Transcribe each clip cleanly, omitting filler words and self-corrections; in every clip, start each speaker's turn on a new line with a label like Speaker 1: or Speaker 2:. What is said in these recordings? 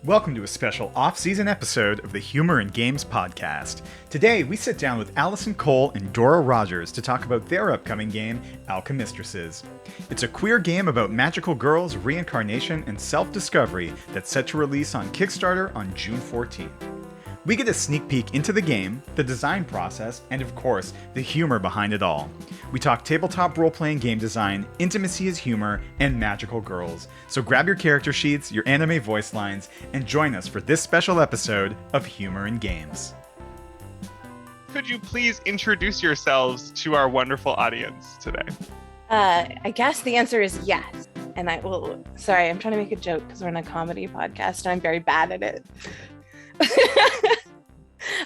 Speaker 1: Welcome to a special off-season episode of the Humour and Games podcast. Today, we sit down with Allison Cole and Dora Rogers to talk about their upcoming game, Alchemistresses. It's a queer game about magical girls, reincarnation, and self-discovery that's set to release on Kickstarter on June 14th. We get a sneak peek into the game, the design process, and of course, the humor behind it all. We talk tabletop role-playing game design, intimacy as humor, and magical girls. So grab your character sheets, your anime voice lines, and join us for this special episode of Humour and Games.
Speaker 2: Could you please introduce yourselves to our wonderful audience today?
Speaker 3: I guess the answer is yes. And sorry, I'm trying to make a joke because we're on a comedy podcast and I'm very bad at it.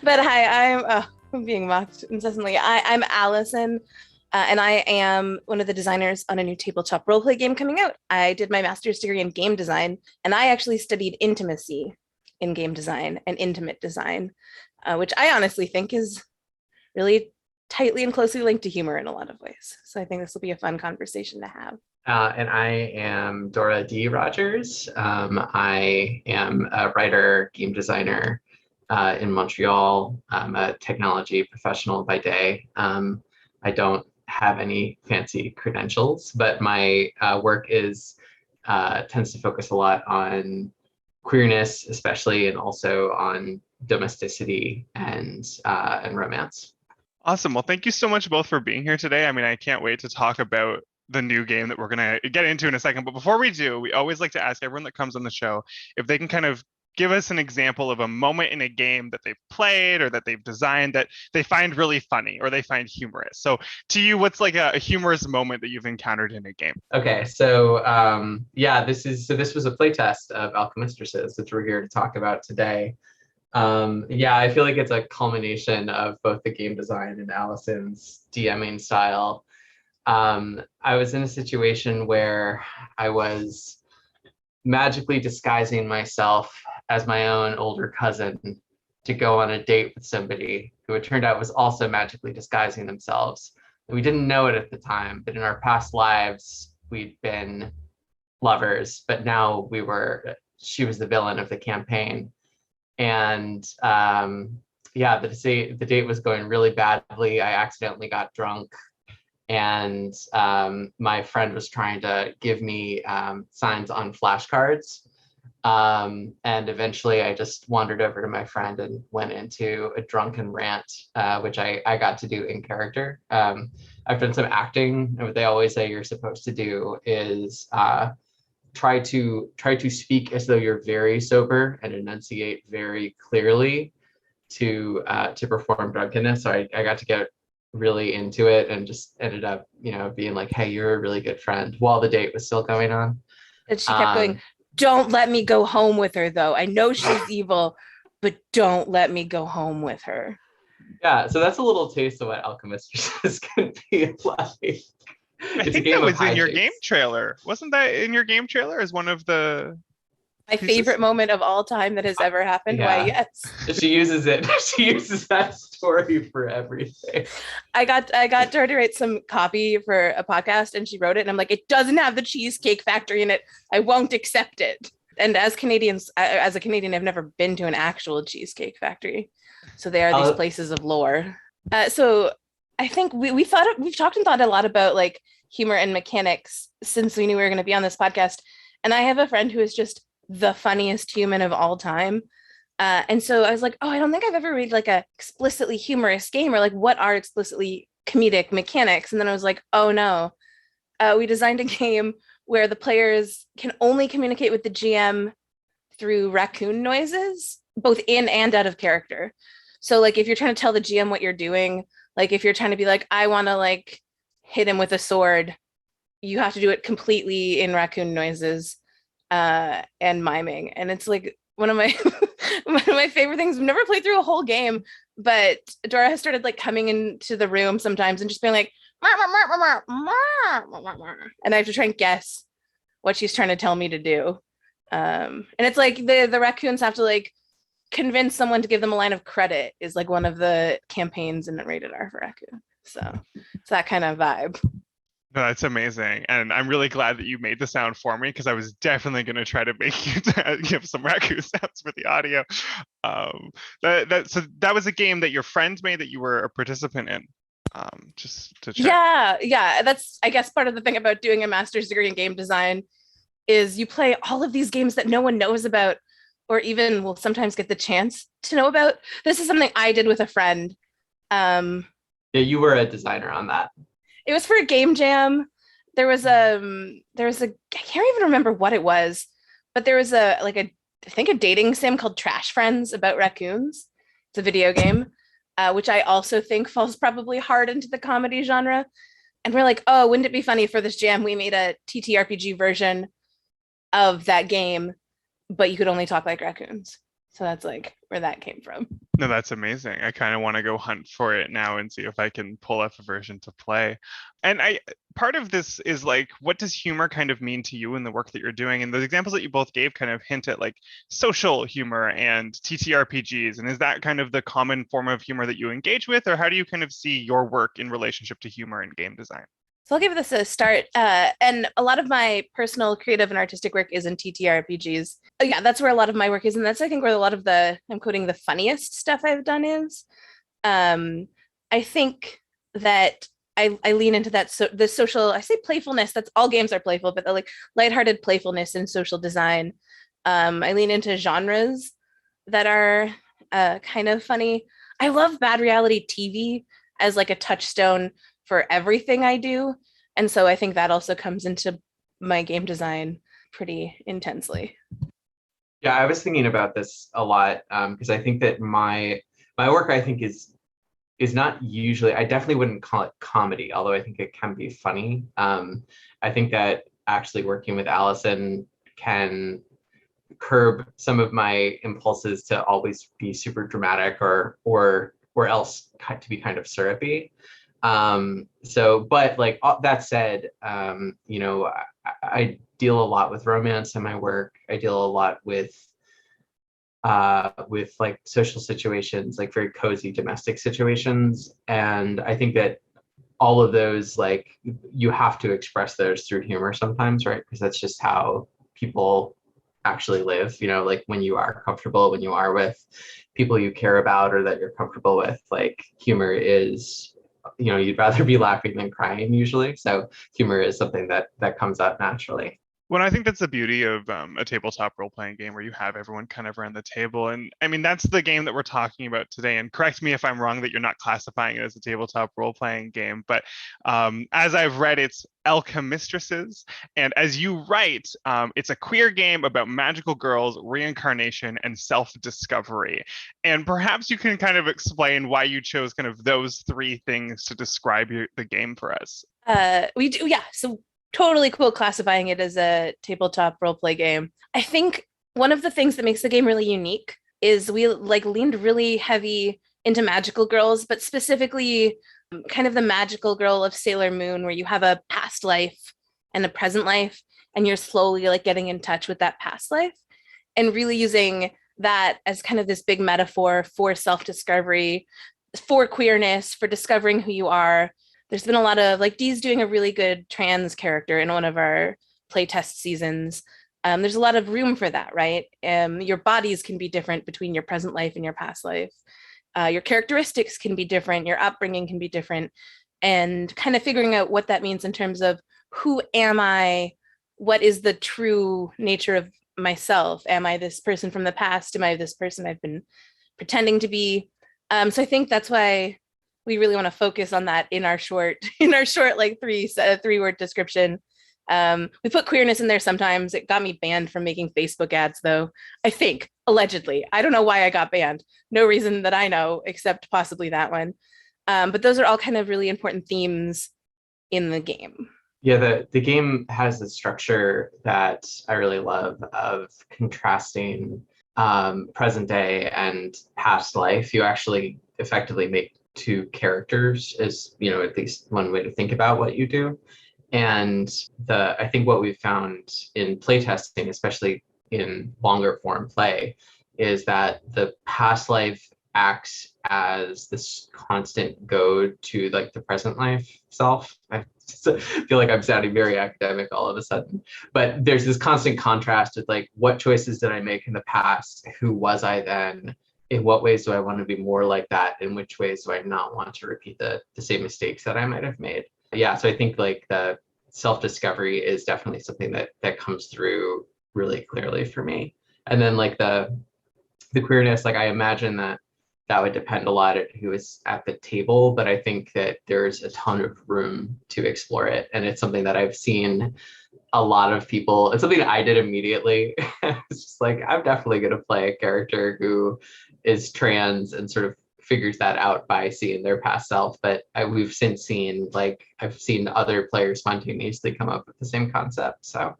Speaker 3: But hi, I'm being mocked incessantly. I'm Allison, and I am one of the designers on a new tabletop roleplay game coming out. I did my master's degree in game design, and I actually studied intimacy in game design and intimate design, which I honestly think is really tightly and closely linked to humor in a lot of ways. So I think this will be a fun conversation to have.
Speaker 4: And I am Dora D. Rogers. I am a writer, game designer in Montreal. I'm a technology professional by day. I don't have any fancy credentials, but my work tends to focus a lot on queerness, especially, and also on domesticity and romance.
Speaker 2: Awesome. Well, thank you so much both for being here today. I mean, I can't wait to talk about the new game that we're going to get into in a second. But before we do, we always like to ask everyone that comes on the show if they can kind of give us an example of a moment in a game that they've played or that they've designed that they find really funny or they find humorous. So to you, what's like a humorous moment that you've encountered in a game?
Speaker 4: Okay, so this was a playtest of Alchemistresses, which we're here to talk about today. I feel like it's a culmination of both the game design and Allison's DMing style. I was in a situation where I was magically disguising myself as my own older cousin to go on a date with somebody who it turned out was also magically disguising themselves. And we didn't know it at the time, but in our past lives, we'd been lovers, but now she was the villain of the campaign. And the date was going really badly. I accidentally got drunk. And my friend was trying to give me signs on flashcards. And eventually I just wandered over to my friend and went into a drunken rant, which I got to do in character. I've done some acting, and what they always say you're supposed to do is try to speak as though you're very sober and enunciate very clearly to perform drunkenness. So I got to get really into it and just ended up, being like, hey, you're a really good friend while the date was still going on.
Speaker 3: And she kept going, don't let me go home with her, though. I know she's evil, but don't let me go home with her.
Speaker 4: Yeah, so that's a little taste of what Alchemistresses can be like.
Speaker 2: I think that was in your game trailer. Wasn't that in your game trailer as one of the...
Speaker 3: My favorite moment of all time that has ever happened.
Speaker 4: Yeah.
Speaker 3: Why, yes.
Speaker 4: She uses it. She uses that story for everything.
Speaker 3: I got Dora to write some copy for a podcast, and she wrote it, and I'm like, it doesn't have the Cheesecake Factory in it. I won't accept it. And as a Canadian, I've never been to an actual Cheesecake Factory. So they are these places of lore. So I think we've talked and thought a lot about like humor and mechanics since we knew we were going to be on this podcast. And I have a friend who is just the funniest human of all time. And so I was like, I don't think I've ever read like a explicitly humorous game, or like what are explicitly comedic mechanics. And then I was like, oh no, we designed a game where the players can only communicate with the GM through raccoon noises, both in and out of character. So like if you're trying to tell the GM what you're doing, like if you're trying to be like, I want to like hit him with a sword, you have to do it completely in raccoon noises and miming. And it's like one of my favorite things. I've never played through a whole game, but Dora has started like coming into the room sometimes and just being like, and I have to try and guess what she's trying to tell me to do. And it's like the raccoons have to like convince someone to give them a line of credit is like one of the campaigns in Rated R for Raccoon. So it's that kind of vibe.
Speaker 2: No, that's amazing. And I'm really glad that you made the sound for me because I was definitely going to try to make you give some raccoon sounds for the audio. Um, so that was a game that your friend made that you were a participant in. Just to check.
Speaker 3: Yeah. That's, I guess, part of the thing about doing a master's degree in game design is you play all of these games that no one knows about or even will sometimes get the chance to know about. This is something I did with a friend. Um,
Speaker 4: Yeah, you were a designer on that.
Speaker 3: it was for a game jam. There was a I can't even remember what it was, but there was I think a dating sim called Trash Friends about raccoons. It's a video game, which I also think falls probably hard into the comedy genre. And we're like, oh, wouldn't it be funny for this jam? We made a TTRPG version of that game, but you could only talk like raccoons. So that's like where that came from.
Speaker 2: No, that's amazing. I kind of want to go hunt for it now and see if I can pull up a version to play. And part of this is like, what does humor kind of mean to you in the work that you're doing? And the examples that you both gave kind of hint at like social humor and TTRPGs. And is that kind of the common form of humor that you engage with, or how do you kind of see your work in relationship to humor in game design?
Speaker 3: So I'll give this a start. And a lot of my personal creative and artistic work is in TTRPGs. Yeah, that's where a lot of my work is. And that's, I think, where a lot of I'm quoting, the funniest stuff I've done is. I think that I lean into that. So the social, I say playfulness, that's all games are playful, but the like lighthearted playfulness in social design. I lean into genres that are kind of funny. I love bad reality TV as like a touchstone for everything I do. And so I think that also comes into my game design pretty intensely.
Speaker 4: Yeah, I was thinking about this a lot because I think that my work, I think, is not usually, I definitely wouldn't call it comedy, although I think it can be funny. I think that actually working with Allison can curb some of my impulses to always be super dramatic or else to be kind of syrupy. But like that said, I deal a lot with romance in my work. I deal a lot with like social situations, like very cozy domestic situations. And I think that all of those, like, you have to express those through humor sometimes, right? Because that's just how people actually live, like when you are comfortable, when you are with people you care about or that you're comfortable with, like humor is, you'd rather be laughing than crying usually. So humor is something that comes out naturally.
Speaker 2: Well, I think that's the beauty of a tabletop role-playing game where you have everyone kind of around the table. And I mean, that's the game that we're talking about today. And correct me if I'm wrong that you're not classifying it as a tabletop role-playing game. But as I've read, it's Alchemistresses. And as you write, it's a queer game about magical girls, reincarnation, and self-discovery. And perhaps you can kind of explain why you chose kind of those three things to describe the game for us.
Speaker 3: We do, yeah. So totally cool classifying it as a tabletop role play game. I think one of the things that makes the game really unique is we like leaned really heavy into magical girls, but specifically kind of the magical girl of Sailor Moon, where you have a past life and a present life, and you're slowly like getting in touch with that past life, and really using that as kind of this big metaphor for self-discovery, for queerness, for discovering who you are. There's been a lot of like Dee's doing a really good trans character in one of our playtest seasons. There's a lot of room for that, right? Your bodies can be different between your present life and your past life. Your characteristics can be different. Your upbringing can be different. And kind of figuring out what that means in terms of who am I? What is the true nature of myself? Am I this person from the past? Am I this person I've been pretending to be? So I think that's why we really want to focus on that in our short like three word description. We put queerness in there sometimes. It got me banned from making Facebook ads, though, I think, allegedly. I don't know why I got banned. No reason that I know, except possibly that one. But those are all kind of really important themes in the game.
Speaker 4: Yeah, the game has a structure that I really love of contrasting present day and past life. You actually effectively make two characters, is at least one way to think about what you do. And I think what we've found in playtesting, especially in longer form play, is that the past life acts as this constant goad to like the present life self. I feel like I'm sounding very academic all of a sudden, but there's this constant contrast with like, what choices did I make in the past? Who was I then? In what ways do I want to be more like that? In which ways do I not want to repeat the same mistakes that I might have made? Yeah, so I think like the self-discovery is definitely something that comes through really clearly for me. And then like the queerness, like I imagine that would depend a lot at who is at the table, but I think that there's a ton of room to explore it. And it's something that I've seen a lot of people, it's something that I did immediately. It's just like, I'm definitely going to play a character who is trans and sort of figures that out by seeing their past self. But we've since seen, like, I've seen other players spontaneously come up with the same concept. So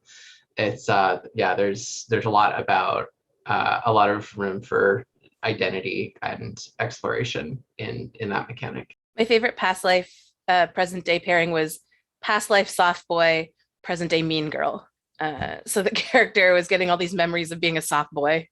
Speaker 4: it's, yeah, there's a lot about, a lot of room for identity and exploration in that mechanic.
Speaker 3: My favorite past life, present day pairing was past life soft boy, present day mean girl. So the character was getting all these memories of being a soft boy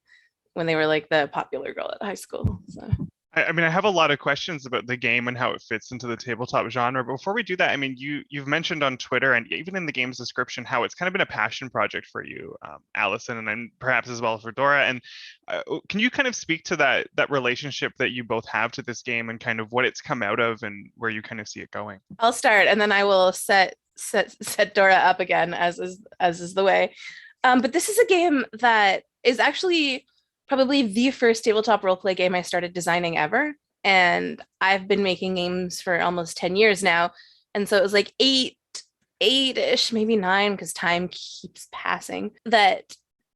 Speaker 3: when they were like the popular girl at high school. So.
Speaker 2: I mean, I have a lot of questions about the game and how it fits into the tabletop genre. But before we do that, I mean, you've mentioned on Twitter and even in the game's description how it's kind of been a passion project for you, Allison, and then perhaps as well for Dora. And can you kind of speak to that relationship that you both have to this game and kind of what it's come out of and where you kind of see it going?
Speaker 3: I'll start, and then I will set Dora up again, as is the way. But this is a game that is actually probably the first tabletop roleplay game I started designing ever. And I've been making games for almost 10 years now. And so it was like eight-ish, maybe 9, because time keeps passing, that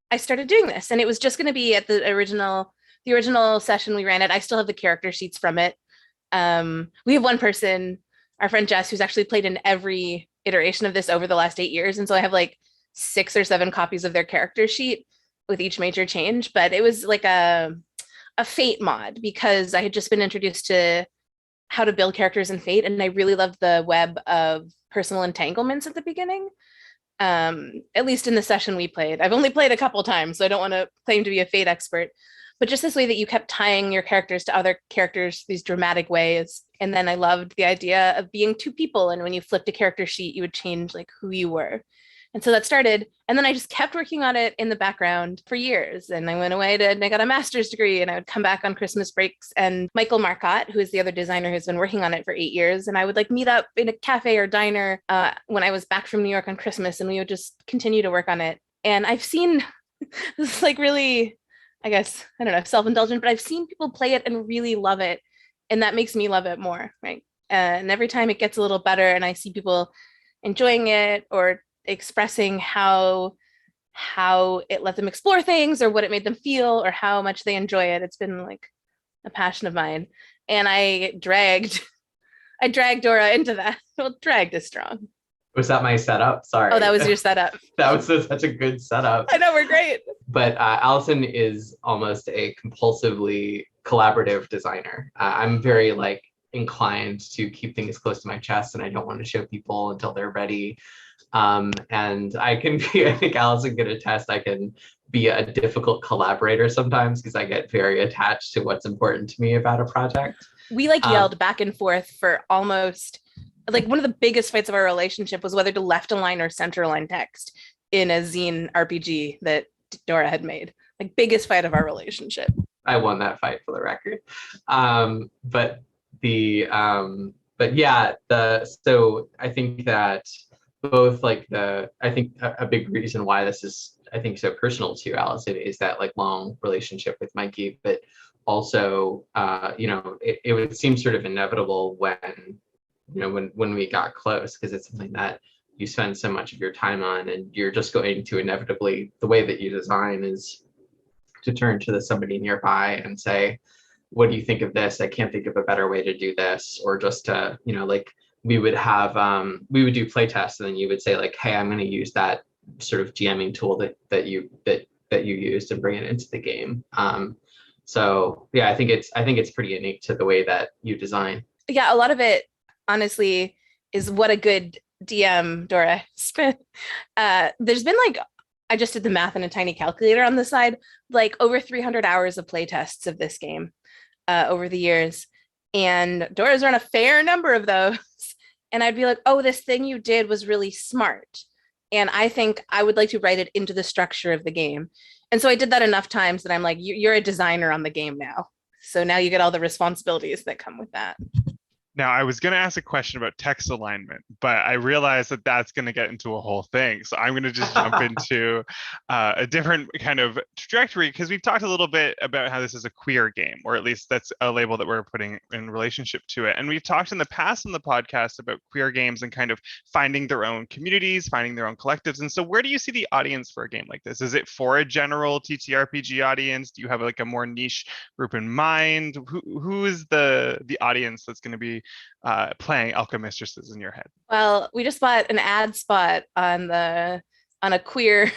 Speaker 3: I started doing this. And it was just going to be at the original session we ran it. I still have the character sheets from it. We have one person, our friend Jess, who's actually played in every iteration of this over the last 8 years. And so I have like 6 or 7 copies of their character sheet with each major change. But it was like a Fate mod, because I had just been introduced to how to build characters in Fate, and I really loved the web of personal entanglements at the beginning. At least in the session we played. I've only played a couple times, so I don't want to claim to be a Fate expert, but just this way that you kept tying your characters to other characters, these dramatic ways. And then I loved the idea of being 2 people, and when you flipped a character sheet, you would change like who you were. And so that started, and then I just kept working on it in the background for years. And I went away and I got a master's degree, and I would come back on Christmas breaks. And Michael Marcotte, who is the other designer who's been working on it for 8 years, and I would like meet up in a cafe or diner when I was back from New York on Christmas, and we would just continue to work on it. And I've seen, this is like really, I guess, I don't know, self-indulgent, but I've seen people play it and really love it. And that makes me love it more, right? And every time it gets a little better and I see people enjoying it or expressing how it let them explore things or what it made them feel or how much they enjoy it, it's been like a passion of mine. And I dragged Dora into that. Well, dragged is strong.
Speaker 4: Was that my setup? Sorry.
Speaker 3: Oh, that was your setup.
Speaker 4: That was such a good setup.
Speaker 3: I know, we're great.
Speaker 4: But Allison is almost a compulsively collaborative designer. I'm very like inclined to keep things close to my chest, and I don't want to show people until they're ready. And I can be, I think Allison can attest, I can be a difficult collaborator sometimes because I get very attached to what's important to me about a project.
Speaker 3: We like yelled back and forth for almost, like one of the biggest fights of our relationship was whether to left align or center align text in a zine RPG that Dora had made. Like biggest fight of our relationship.
Speaker 4: I won that fight for the record. But yeah, so I think that both like I think a big reason why this is, I think, so personal to you, Allison, is that like long relationship with Mikey, but also, it would seem sort of inevitable when we got close, because it's something that you spend so much of your time on, and you're just going to inevitably, the way that you design is to turn to somebody nearby and say, what do you think of this? I can't think of a better way to do this. Or just to, like, we would do play tests, and then you would say like, hey, I'm going to use that sort of GMing tool that you used and bring it into the game. So yeah, I think it's pretty unique to the way that you design.
Speaker 3: Yeah, a lot of it honestly is what a good DM Dora spent. There's been like, I just did the math in a tiny calculator on the side, like over 300 hours of play tests of this game. over the years. And Dora's run a fair number of those. And I'd be like, oh, this thing you did was really smart. And I think I would like to write it into the structure of the game. And so I did that enough times that I'm like, you're a designer on the game now. So now you get all the responsibilities that come with that.
Speaker 2: Now, I was going to ask a question about text alignment, but I realized that that's going to get into a whole thing. So I'm going to just jump into a different kind of trajectory, because we've talked a little bit about how this is a queer game, or at least that's a label that we're putting in relationship to it. And we've talked in the past on the podcast about queer games and kind of finding their own communities, finding their own collectives. And so where do you see the audience for a game like this? Is it for a general TTRPG audience? Do you have like a more niche group in mind? Who is the audience that's going to be playing Alchemistresses in your head?
Speaker 3: Well, we just bought an ad spot on a queer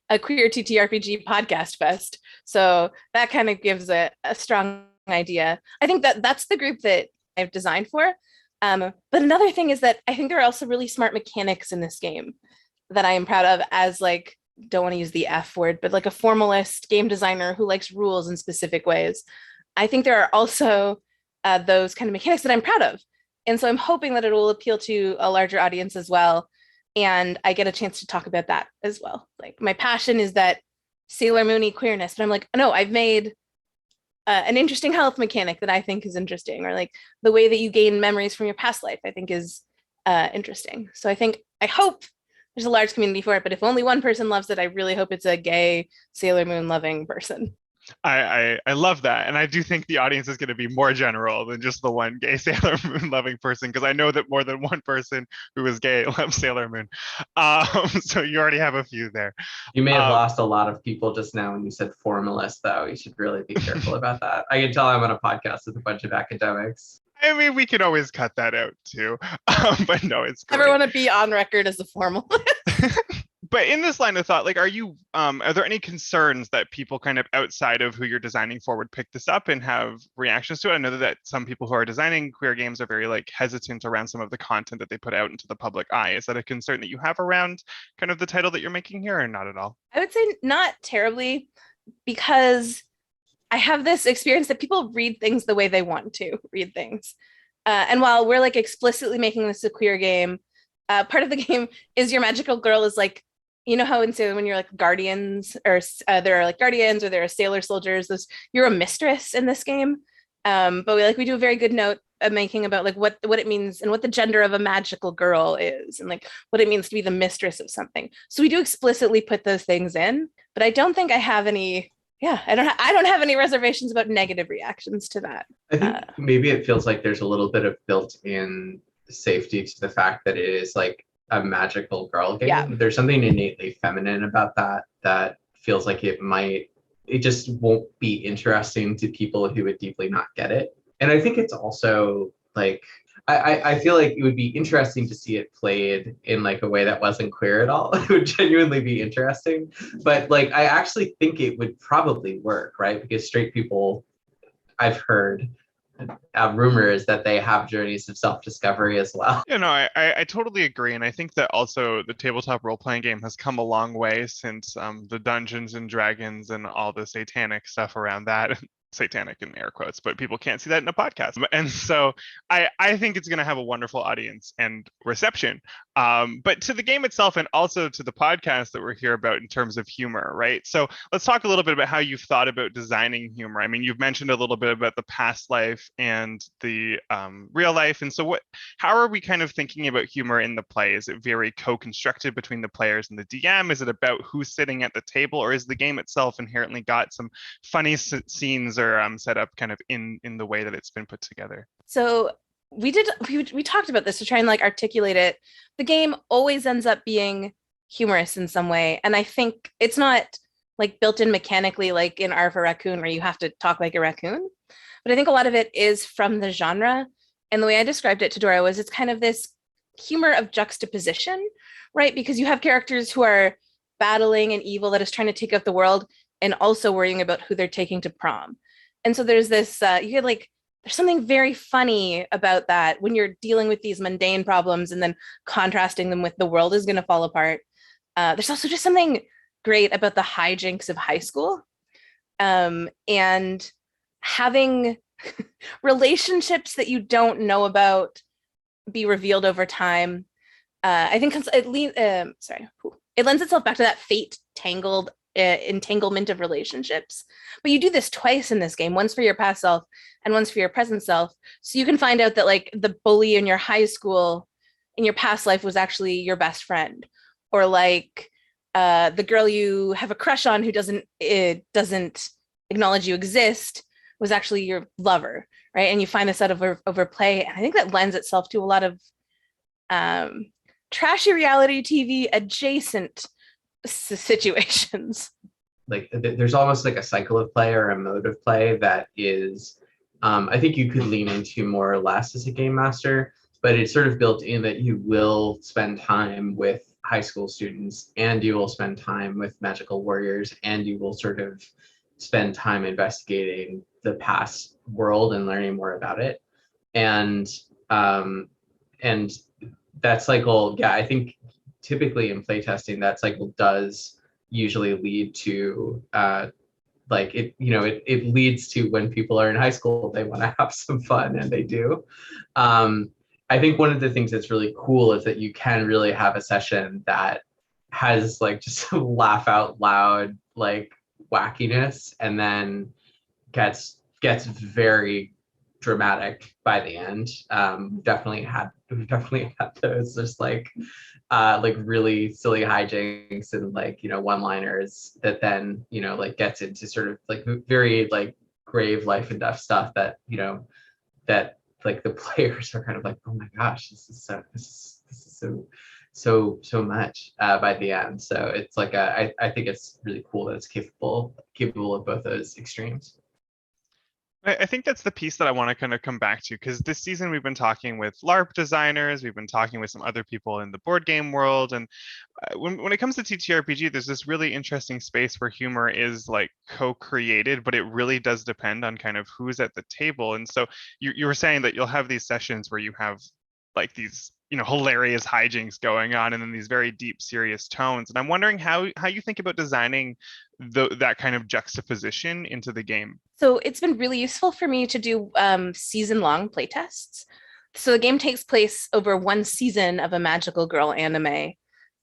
Speaker 3: TTRPG podcast fest, so that kind of gives a strong idea. I think that's the group that I've designed for. But another thing is that I think there are also really smart mechanics in this game that I am proud of, as like, don't want to use the F word, but like a formalist game designer who likes rules in specific ways. I think there are also those kind of mechanics that I'm proud of. And so I'm hoping that it will appeal to a larger audience as well. And I get a chance to talk about that as well. Like, my passion is that Sailor Moon-y queerness, but I'm like, no, I've made an interesting health mechanic that I think is interesting, or like the way that you gain memories from your past life, I think is interesting. So I hope there's a large community for it, but if only one person loves it, I really hope it's a gay Sailor Moon loving person.
Speaker 2: I love that, and I do think the audience is going to be more general than just the one gay Sailor Moon loving person, because I know that more than one person who is gay loves Sailor Moon. So you already have a few there.
Speaker 4: You may have lost a lot of people just now when you said formalist, though. You should really be careful about that. I can tell I'm on a podcast with a bunch of academics.
Speaker 2: I mean, we can always cut that out too, but no, it's great.
Speaker 3: Never want to be on record as a formalist.
Speaker 2: But in this line of thought, like, are there any concerns that people kind of outside of who you're designing for would pick this up and have reactions to it? I know that some people who are designing queer games are very like hesitant around some of the content that they put out into the public eye. Is that a concern that you have around kind of the title that you're making here, or not at all?
Speaker 3: I would say not terribly, because I have this experience that people read things the way they want to read things. And while we're like explicitly making this a queer game, part of the game is your magical girl is like, you know how in Sailor when you're like guardians, or there are like guardians, or there are sailor soldiers, you're a mistress in this game. But we do a very good note of making about like what it means and what the gender of a magical girl is, and like what it means to be the mistress of something. So we do explicitly put those things in, but I don't think I have any. Yeah, I don't have any reservations about negative reactions to that.
Speaker 4: I think maybe it feels like there's a little bit of built-in safety to the fact that it is like a magical girl game.
Speaker 3: Yeah.
Speaker 4: There's something innately feminine about that feels like it just won't be interesting to people who would deeply not get it. And I think it's also like, I feel like it would be interesting to see it played in like a way that wasn't queer at all. It would genuinely be interesting. But like, I actually think it would probably work, right? Because straight people, I've heard, rumor is that they have journeys of self-discovery as well.
Speaker 2: You know, I totally agree. And I think that also the tabletop role-playing game has come a long way since the Dungeons and Dragons and all the satanic stuff around that. Satanic in air quotes, but people can't see that in a podcast. And so I think it's going to have a wonderful audience and reception. But to the game itself, and also to the podcast that we're here about in terms of humor, right? So let's talk a little bit about how you've thought about designing humor. I mean, you've mentioned a little bit about the past life and the real life. And so how are we kind of thinking about humor in the play? Is it very co-constructed between the players and the DM? Is it about who's sitting at the table, or is the game itself inherently got some funny scenes or set up kind of in the way that it's been put together?
Speaker 3: So we talked about this to try and like articulate it. The game always ends up being humorous in some way, and I think it's not like built in mechanically like in R for Raccoon, where you have to talk like a raccoon, but I think a lot of it is from the genre. And the way I described it to Dora was it's kind of this humor of juxtaposition, right? Because you have characters who are battling an evil that is trying to take out the world and also worrying about who they're taking to prom. And so there's this, there's something very funny about that when you're dealing with these mundane problems and then contrasting them with the world is going to fall apart. There's also just something great about the hijinks of high school. And having relationships that you don't know about be revealed over time. I think it lends itself back to that fate tangled entanglement of relationships. But you do this twice in this game, once for your past self and once for your present self. So you can find out that like the bully in your high school in your past life was actually your best friend, or like the girl you have a crush on who doesn't acknowledge you exist was actually your lover, right? And you find this out over play, and I think that lends itself to a lot of trashy reality TV adjacent situations.
Speaker 4: Like there's almost like a cycle of play or a mode of play that is, I think you could lean into more or less as a game master, but it's sort of built in that you will spend time with high school students, and you will spend time with magical warriors, and you will sort of spend time investigating the past world and learning more about it. And that cycle, yeah, I think typically in playtesting, that cycle does usually lead to like it, you know, it leads to when people are in high school, they want to have some fun, and they do. I think one of the things that's really cool is that you can really have a session that has like just laugh out loud like wackiness, and then gets very dramatic by the end. We've definitely had those just like really silly hijinks and like, you know, one-liners that then, you know, like gets into sort of like very like grave life and death stuff that, you know, that like the players are kind of like, oh my gosh, this is so much by the end. So it's like I think it's really cool that it's capable of both those extremes.
Speaker 2: I think that's the piece that I want to kind of come back to, because this season we've been talking with LARP designers, we've been talking with some other people in the board game world, and when it comes to TTRPG, there's this really interesting space where humor is like co-created, but it really does depend on kind of who's at the table. And so you were saying that you'll have these sessions where you have like these, you know, hilarious hijinks going on, and then these very deep, serious tones. And I'm wondering how you think about designing that kind of juxtaposition into the game.
Speaker 3: So it's been really useful for me to do season-long playtests. So the game takes place over one season of a magical girl anime.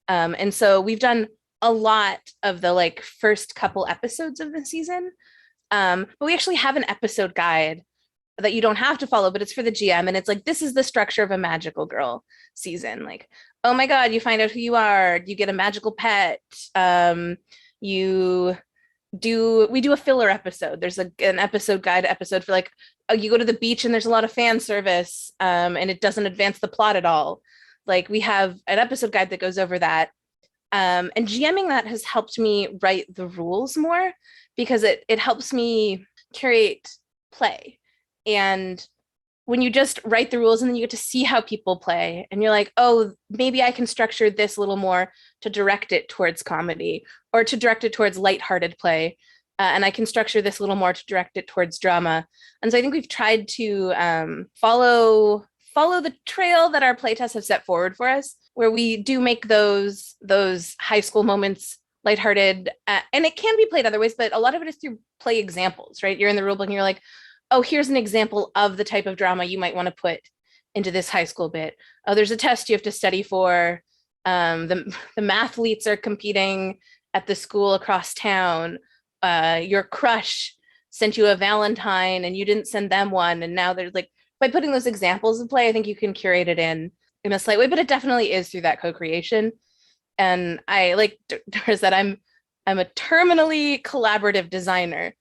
Speaker 3: And so we've done a lot of the like first couple episodes of the season. But we actually have an episode guide that you don't have to follow, but it's for the GM. And it's like, this is the structure of a magical girl season. Like, oh my God, you find out who you are, you get a magical pet. We do a filler episode. There's an episode guide episode for like, you go to the beach and there's a lot of fan service, and it doesn't advance the plot at all. Like we have an episode guide that goes over that. And GMing that has helped me write the rules more, because it helps me curate play. And when you just write the rules and then you get to see how people play, and you're like, oh, maybe I can structure this a little more to direct it towards comedy, or to direct it towards lighthearted play. And I can structure this a little more to direct it towards drama. And so I think we've tried to follow the trail that our playtests have set forward for us, where we do make those high school moments lighthearted. And it can be played other ways, but a lot of it is through play examples, right? You're in the rulebook and you're like, oh, here's an example of the type of drama you might want to put into this high school bit. Oh, there's a test you have to study for. The mathletes are competing at the school across town. Your crush sent you a Valentine and you didn't send them one. And now there's like, by putting those examples of play, I think you can curate it in a slight way, but it definitely is through that co-creation. And I like Doris said, I'm a terminally collaborative designer.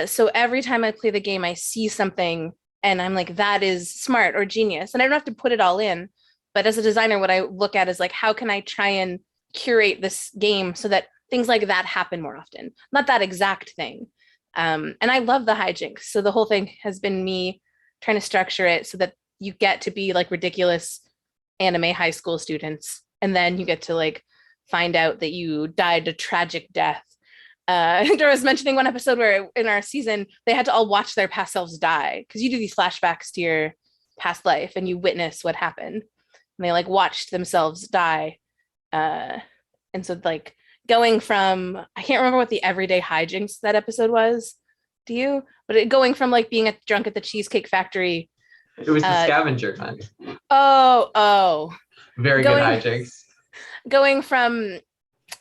Speaker 3: So every time I play the game, I see something and I'm like, that is smart or genius. And I don't have to put it all in. But as a designer, what I look at is like, how can I try and curate this game so that things like that happen more often? Not that exact thing. And I love the hijinks. So the whole thing has been me trying to structure it so that you get to be like ridiculous anime high school students. And then you get to like find out that you died a tragic death. Dora was mentioning one episode where in our season, they had to all watch their past selves die, because you do these flashbacks to your past life and you witness what happened. And they like watched themselves die. And so like going from, I can't remember what the everyday hijinks that episode was, Do you? But going from like being drunk at the Cheesecake Factory.
Speaker 4: It was the scavenger hunt.
Speaker 3: Oh.
Speaker 4: Very good hijinks.
Speaker 3: Going from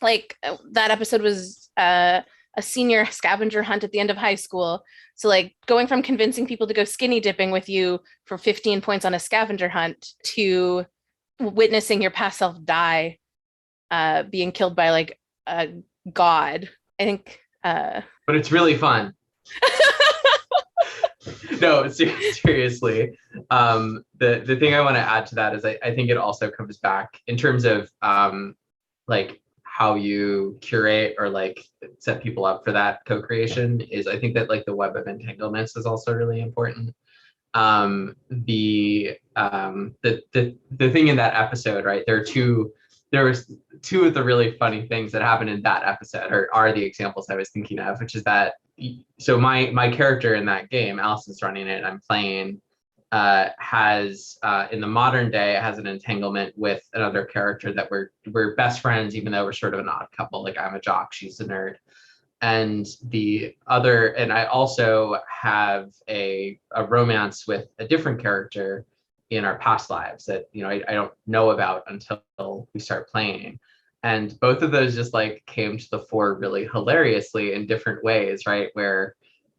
Speaker 3: like that episode was a senior scavenger hunt at the end of high school. So like going from convincing people to go skinny dipping with you for 15 points on a scavenger hunt to witnessing your past self die, being killed by like a god. I think.
Speaker 4: But it's really fun. No, seriously. The thing I want to add to that is I think it also comes back in terms of like how you curate or like set people up for that co-creation is I think that like the web of entanglements is also really important. The thing in that episode, right? There was two of the really funny things that happened in that episode, or are the examples I was thinking of, which is that so my character in that game, Allison's running it, I'm playing, has in the modern day has an entanglement with another character that we're best friends, even though we're sort of an odd couple. Like I'm a jock, she's a nerd. And I also have a romance with a different character in our past lives that I don't know about until we start playing. And both of those just like came to the fore really hilariously in different ways, right? Where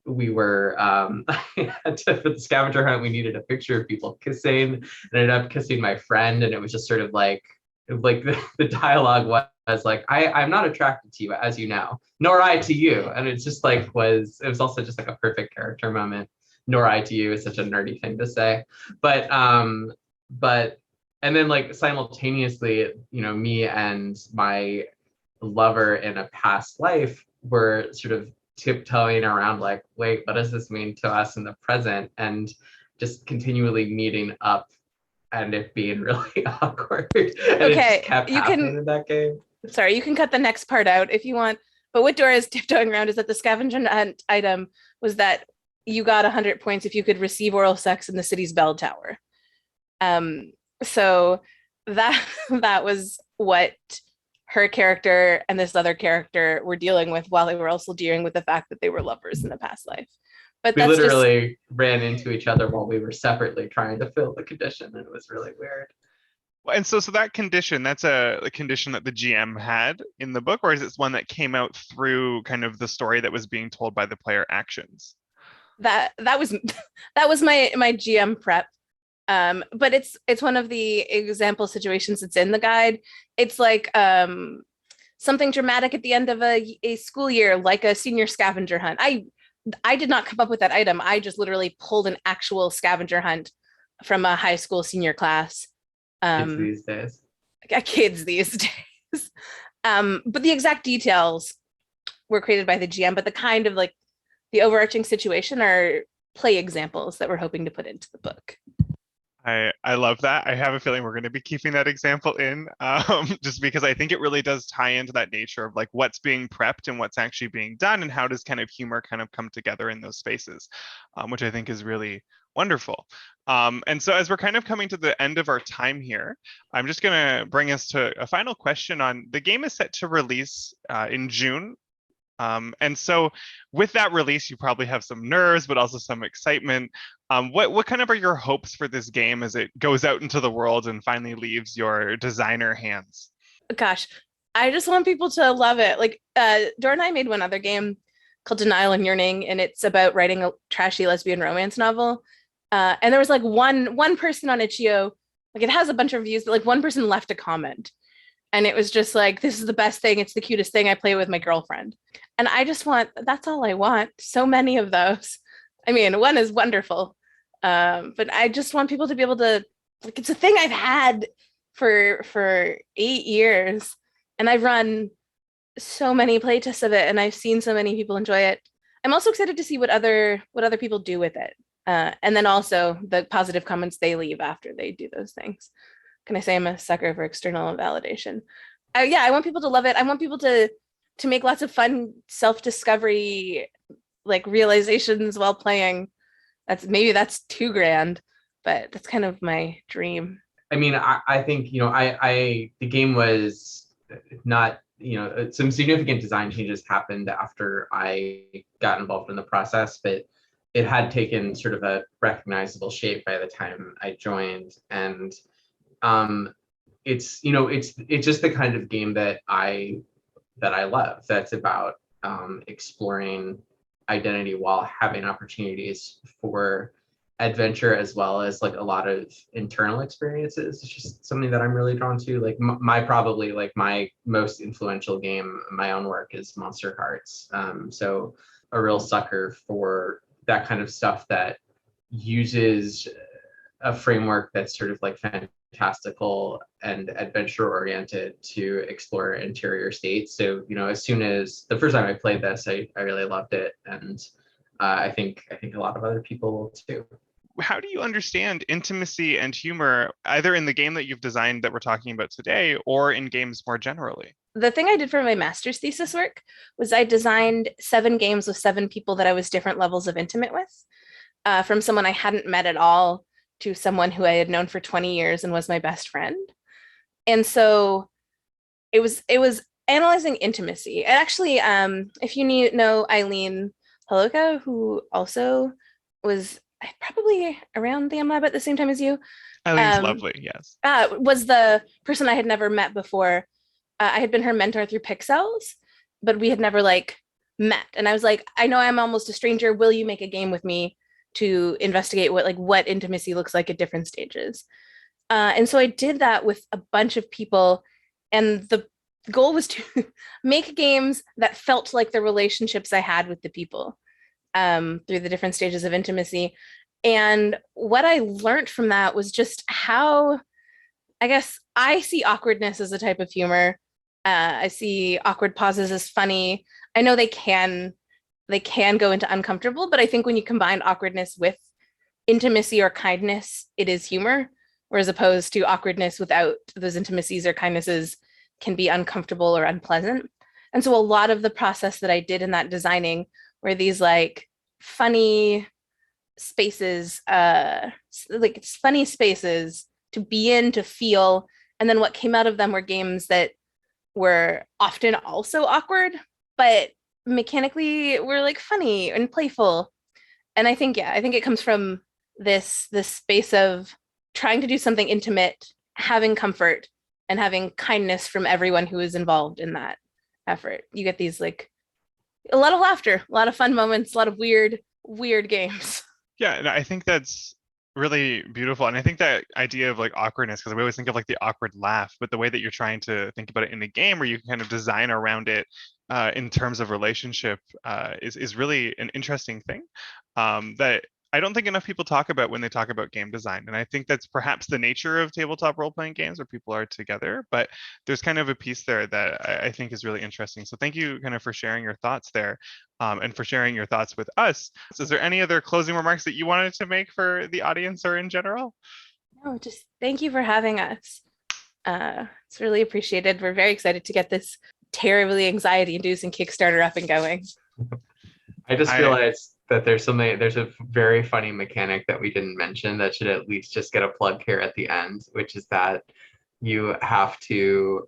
Speaker 4: we were for the scavenger hunt, we needed a picture of people kissing, and I ended up kissing my friend, and it was just sort of like the dialogue was like, I'm not attracted to you, as you know, nor I to you. And it's just like it was also just like a perfect character moment. Nor I to you is such a nerdy thing to say. But and then like simultaneously, me and my lover in a past life were sort of tiptoeing around like, wait, what does this mean to us in the present? And just continually meeting up and it being really awkward. And it just kept happening in that game.
Speaker 3: Sorry, you can cut the next part out if you want. But what Dora is tiptoeing around is that the scavenger hunt item was that you got 100 points if you could receive oral sex in the city's bell tower. So that was what her character and this other character were dealing with, while they were also dealing with the fact that they were lovers in the past life. But
Speaker 4: we literally ran into each other while we were separately trying to fill the condition, and it was really weird.
Speaker 2: And so that condition, that's a condition that the GM had in the book, or is it one that came out through kind of the story that was being told by the player actions?
Speaker 3: That was my GM prep. But it's one of the example situations that's in the guide. It's like something dramatic at the end of a school year, like a senior scavenger hunt. I did not come up with that item. I just literally pulled an actual scavenger hunt from a high school senior class.
Speaker 4: Kids these days.
Speaker 3: Kids these days. But the exact details were created by the GM, but the kind of like the overarching situation are play examples that we're hoping to put into the book.
Speaker 2: I love that. I have a feeling we're going to be keeping that example in, just because I think it really does tie into that nature of like what's being prepped and what's actually being done, and how does kind of humor kind of come together in those spaces, which I think is really wonderful. And so as we're kind of coming to the end of our time here, I'm just going to bring us to a final question on the game is set to release in June. And so with that release, you probably have some nerves, but also some excitement. What kind of are your hopes for this game as it goes out into the world and finally leaves your designer hands?
Speaker 3: Gosh, I just want people to love it. Like Dora and I made one other game called Denial and Yearning, and it's about writing a trashy lesbian romance novel. And there was like one person on itch.io, like it has a bunch of reviews, but like one person left a comment. And it was just like, this is the best thing. It's the cutest thing. I play with my girlfriend. And I just that's all I want. So many of those. I mean, one is wonderful. But I just want people to be able to, like, it's a thing I've had for 8 years. And I've run so many playtests of it, and I've seen so many people enjoy it. I'm also excited to see what other people do with it. And then also the positive comments they leave after they do those things. Can I say I'm a sucker for external validation? Yeah, I want people to love it. I want people to make lots of fun self-discovery, like realizations while playing. That's too grand, but that's kind of my dream.
Speaker 4: I mean, I think, the game was not some significant design changes happened after I got involved in the process, but it had taken sort of a recognizable shape by the time I joined. And it's just the kind of game that I love. That's about exploring identity while having opportunities for adventure, as well as like a lot of internal experiences. It's just something that I'm really drawn to. Like my most influential game, my own work, is Monster Cards. So a real sucker for that kind of stuff that uses a framework that's sort of like fantastical and adventure oriented to explore interior states. So, as soon as the first time I played this, I really loved it. And I think a lot of other people will too.
Speaker 2: How do you understand intimacy and humor, either in the game that you've designed that we're talking about today, or in games more generally?
Speaker 3: The thing I did for my master's thesis work was I designed 7 games with 7 people that I was different levels of intimate with, from someone I hadn't met at all to someone who I had known for 20 years and was my best friend. And so it was analyzing intimacy. And actually, if you know Eileen Holoka, who also was probably around the MLab at the same time as you.
Speaker 2: Eileen's lovely, yes.
Speaker 3: Was the person I had never met before. I had been her mentor through Pixels, but we had never met. And I was like, I know I'm almost a stranger. Will you make a game with me to investigate what intimacy looks like at different stages? And so I did that with a bunch of people. And the goal was to make games that felt like the relationships I had with the people. Through the different stages of intimacy. And what I learned from that was just how, I guess, I see awkwardness as a type of humor. I see awkward pauses as funny. I know they can go into uncomfortable, but I think when you combine awkwardness with intimacy or kindness, it is humor, whereas opposed to awkwardness without those intimacies or kindnesses can be uncomfortable or unpleasant. And so a lot of the process that I did in that designing were these funny spaces, funny spaces to be in, to feel. And then what came out of them were games that were often also awkward, but mechanically were funny and playful. And I think it comes from this space of trying to do something intimate, having comfort, and having kindness from everyone who is involved in that effort. You get these a lot of laughter, a lot of fun moments, a lot of weird games.
Speaker 2: Yeah, and I think that's really beautiful. And I think that idea of awkwardness, because we always think of the awkward laugh, but the way that you're trying to think about it in a game where you can kind of design around it in terms of relationship is really an interesting thing that I don't think enough people talk about when they talk about game design. And I think that's perhaps the nature of tabletop role-playing games where people are together, but there's kind of a piece there that I think is really interesting. So thank you kind of for sharing your thoughts there and for sharing your thoughts with us. So is there any other closing remarks that you wanted to make for the audience or in general?
Speaker 3: No, just thank you for having us. It's really appreciated. We're very excited to get this terribly anxiety-inducing Kickstarter up and going.
Speaker 4: I just realized that there's a very funny mechanic that we didn't mention that should at least just get a plug here at the end, which is that you have to,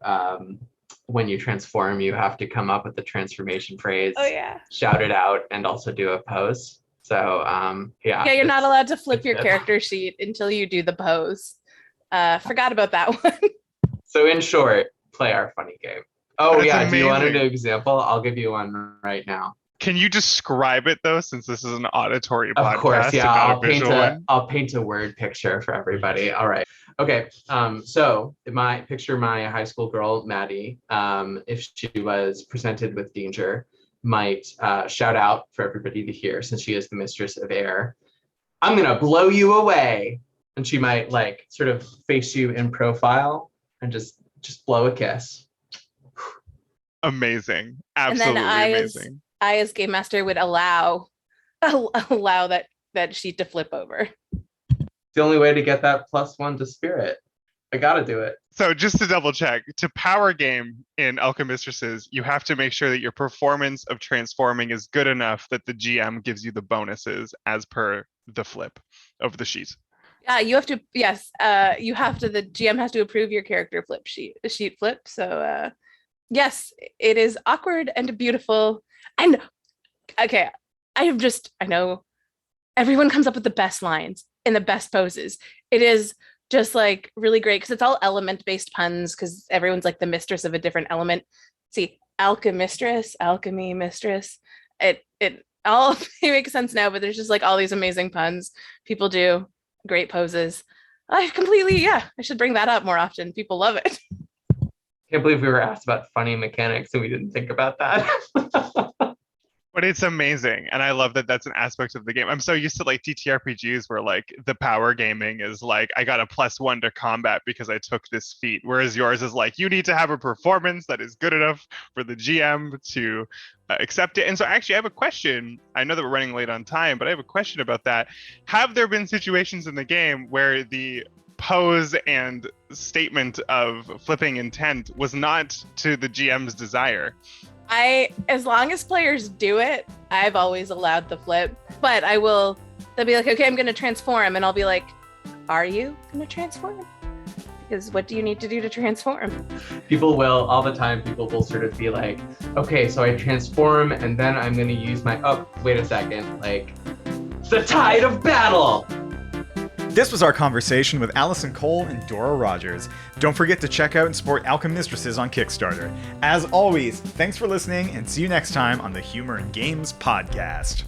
Speaker 4: when you transform, you have to come up with the transformation phrase, shout it out, and also do a pose. So yeah,
Speaker 3: you're not allowed to flip your character sheet until you do the pose. Forgot about that one.
Speaker 4: So in short, play our funny game. Oh, that's amazing. Do you want an example? I'll give you one right now.
Speaker 2: Can you describe it though, since this is an auditory podcast?
Speaker 4: Of course, yeah. I'll paint a word picture for everybody. All right. Okay. So picture my high school girl, Maddie, if she was presented with danger, might shout out for everybody to hear, since she is the mistress of air, "I'm gonna blow you away." And she might sort of face you in profile and just blow a kiss.
Speaker 2: Amazing. Absolutely amazing.
Speaker 3: I, as game master, would allow that sheet to flip over.
Speaker 4: The only way to get that +1 to spirit. I gotta do it.
Speaker 2: So just to double check, to power game in Alchemistresses, you have to make sure that your performance of transforming is good enough that the GM gives you the bonuses as per the flip of the sheet.
Speaker 3: Yeah, you have to. Yes, you have to. The GM has to approve your character sheet flip. So Yes, it is awkward and beautiful. And okay, I know everyone comes up with the best lines and the best poses. It is just like really great because it's all element based puns because everyone's like the mistress of a different element. See, alchemistress, alchemy mistress. It all it makes sense now, but there's just like all these amazing puns. People do great poses. I should bring that up more often. People love it.
Speaker 4: Can't believe we were asked about funny mechanics and we didn't think about that.
Speaker 2: But it's amazing, and I love that that's an aspect of the game. I'm so used to like TTRPGs where like the power gaming is like I got a +1 to combat because I took this feat, whereas yours is like you need to have a performance that is good enough for the GM to accept it. And so actually I have a question. I know that we're running late on time, but I have a question about that. Have there been situations in the game where the pose and statement of flipping intent was not to the GM's desire?
Speaker 3: As long as players do it, I've always allowed the flip, but they'll be like, okay, I'm going to transform. And I'll be like, are you going to transform? Because what do you need to do to transform?
Speaker 4: People will, all the time, people will sort of be like, okay, so I transform and then I'm going to use oh, wait a second, like, the tide of battle.
Speaker 1: This was our conversation with Allison Cole and Dora Rogers. Don't forget to check out and support Alchemistresses on Kickstarter. As always, thanks for listening and see you next time on the Humour and Games podcast.